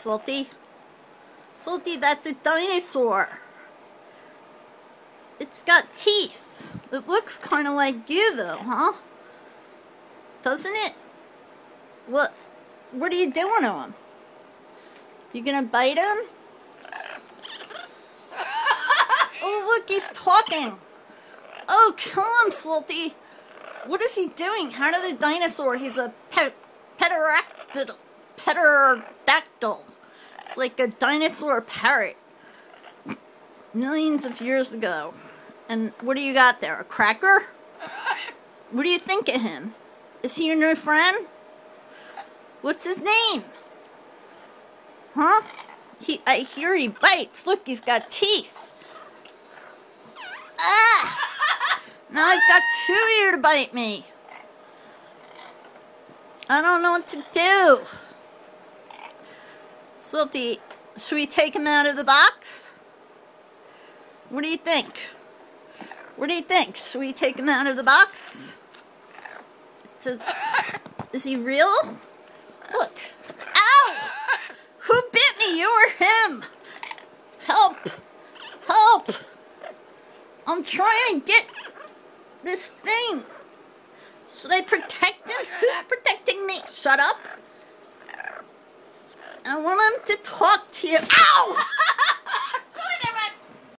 Salty? Salty, that's a dinosaur. It's got teeth. It looks kind of like you, though, huh? Doesn't it? What are you doing to him? You gonna bite him? Oh, look, he's talking. Oh, kill him, Salty. What is he doing? How did a dinosaur? He's a pterodactyl. It's like a dinosaur parrot. Millions of years ago. And what do you got there? A cracker? What do you think of him? Is he your new friend? What's his name? Huh? I hear he bites. Look, he's got teeth. Ah! Now I've got two here to bite me. I don't know what to do. Salty, should we take him out of the box? What do you think? What do you think? Should we take him out of the box? Is he real? Look. Ow! Who bit me? You or him? Help! Help! I'm trying to get this thing. Should I protect him? Who's protecting me? Shut up. I want him to talk to you. Ow!